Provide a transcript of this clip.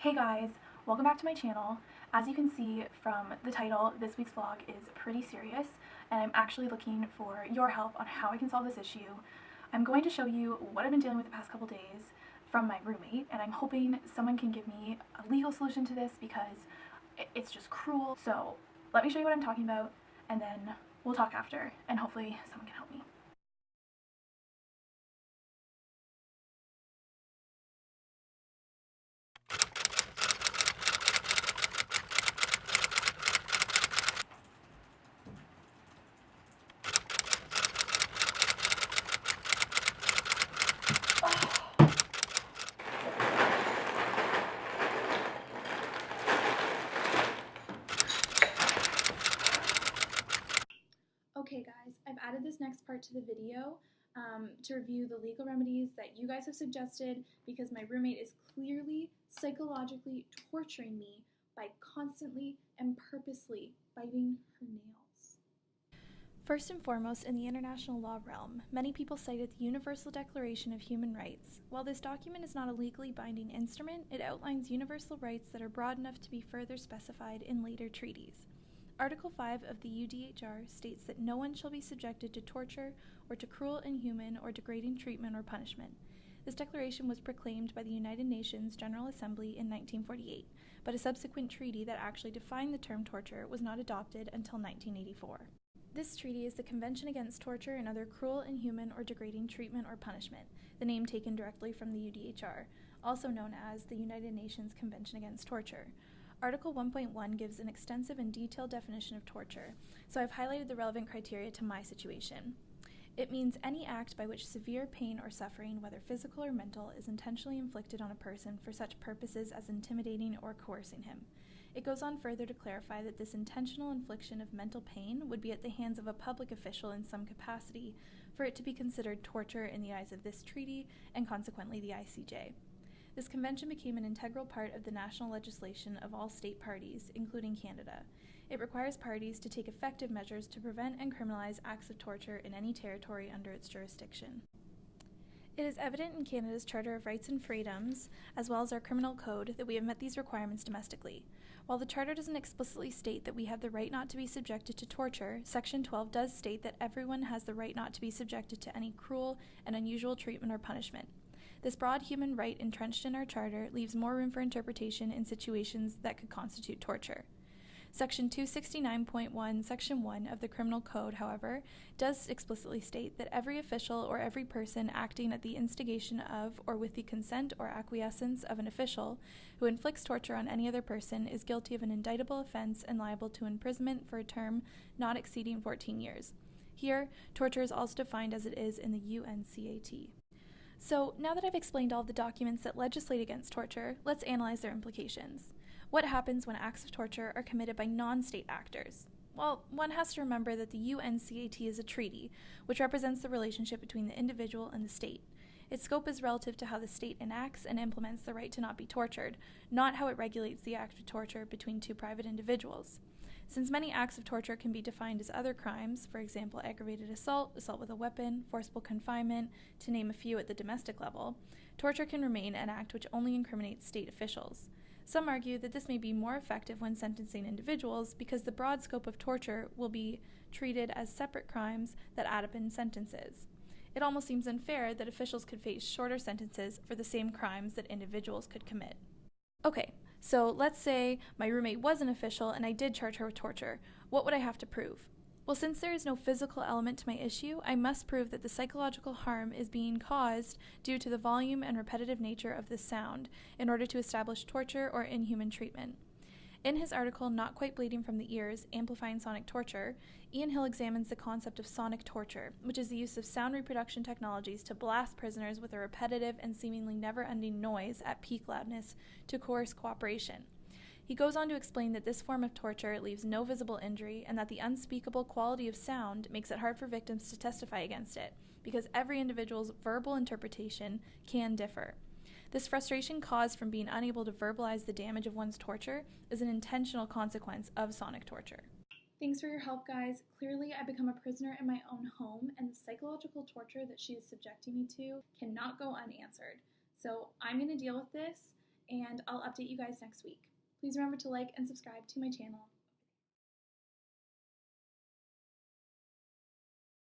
Hey guys, welcome back to my channel. As you can see from the title, this week's vlog is pretty serious and I'm actually looking for your help on how I can solve this issue. I'm going to show you what I've been dealing with the past couple days from my roommate, and I'm hoping someone can give me a legal solution to this because it's just cruel. So let me show you what I'm talking about and then we'll talk after and hopefully someone can help me. Okay guys, I've added this next part to the video to review the legal remedies that you guys have suggested because my roommate is clearly psychologically torturing me by constantly and purposely biting her nails. First and foremost, in the international law realm, many people cited the Universal Declaration of Human Rights. While this document is not a legally binding instrument, it outlines universal rights that are broad enough to be further specified in later treaties. Article 5 of the UDHR states that no one shall be subjected to torture or to cruel, inhuman, or degrading treatment or punishment. This declaration was proclaimed by the United Nations General Assembly in 1948, but a subsequent treaty that actually defined the term torture was not adopted until 1984. This treaty is the Convention Against Torture and Other Cruel, Inhuman, or Degrading Treatment or Punishment, the name taken directly from the UDHR, also known as the United Nations Convention Against Torture. Article 1.1 gives an extensive and detailed definition of torture, so I've highlighted the relevant criteria to my situation. It means any act by which severe pain or suffering, whether physical or mental, is intentionally inflicted on a person for such purposes as intimidating or coercing him. It goes on further to clarify that this intentional infliction of mental pain would be at the hands of a public official in some capacity for it to be considered torture in the eyes of this treaty and consequently the ICJ. This convention became an integral part of the national legislation of all state parties, including Canada. It requires parties to take effective measures to prevent and criminalize acts of torture in any territory under its jurisdiction. It is evident in Canada's Charter of Rights and Freedoms, as well as our criminal code, that we have met these requirements domestically. While the Charter doesn't explicitly state that we have the right not to be subjected to torture, Section 12 does state that everyone has the right not to be subjected to any cruel and unusual treatment or punishment. This broad human right entrenched in our Charter leaves more room for interpretation in situations that could constitute torture. Section 269.1, Section 1 of the Criminal Code, however, does explicitly state that every official or every person acting at the instigation of or with the consent or acquiescence of an official who inflicts torture on any other person is guilty of an indictable offense and liable to imprisonment for a term not exceeding 14 years. Here, torture is also defined as it is in the UNCAT. So, now that I've explained all the documents that legislate against torture, let's analyze their implications. What happens when acts of torture are committed by non-state actors? Well, one has to remember that the UNCAT is a treaty, which represents the relationship between the individual and the state. Its scope is relative to how the state enacts and implements the right to not be tortured, not how it regulates the act of torture between two private individuals. Since many acts of torture can be defined as other crimes, for example aggravated assault, assault with a weapon, forcible confinement, to name a few at the domestic level, torture can remain an act which only incriminates state officials. Some argue that this may be more effective when sentencing individuals because the broad scope of torture will be treated as separate crimes that add up in sentences. It almost seems unfair that officials could face shorter sentences for the same crimes that individuals could commit. Okay, so let's say my roommate was an official and I did charge her with torture. What would I have to prove? Well, since there is no physical element to my issue, I must prove that the psychological harm is being caused due to the volume and repetitive nature of the sound in order to establish torture or inhuman treatment. In his article, Not Quite Bleeding from the Ears, Amplifying Sonic Torture, Ian Hill examines the concept of sonic torture, which is the use of sound reproduction technologies to blast prisoners with a repetitive and seemingly never-ending noise at peak loudness to coerce cooperation. He goes on to explain that this form of torture leaves no visible injury and that the unspeakable quality of sound makes it hard for victims to testify against it, because every individual's verbal interpretation can differ. This frustration caused from being unable to verbalize the damage of one's torture is an intentional consequence of sonic torture. Thanks for your help, guys. Clearly, I become a prisoner in my own home, and the psychological torture that she is subjecting me to cannot go unanswered. So I'm going to deal with this, and I'll update you guys next week. Please remember to like and subscribe to my channel.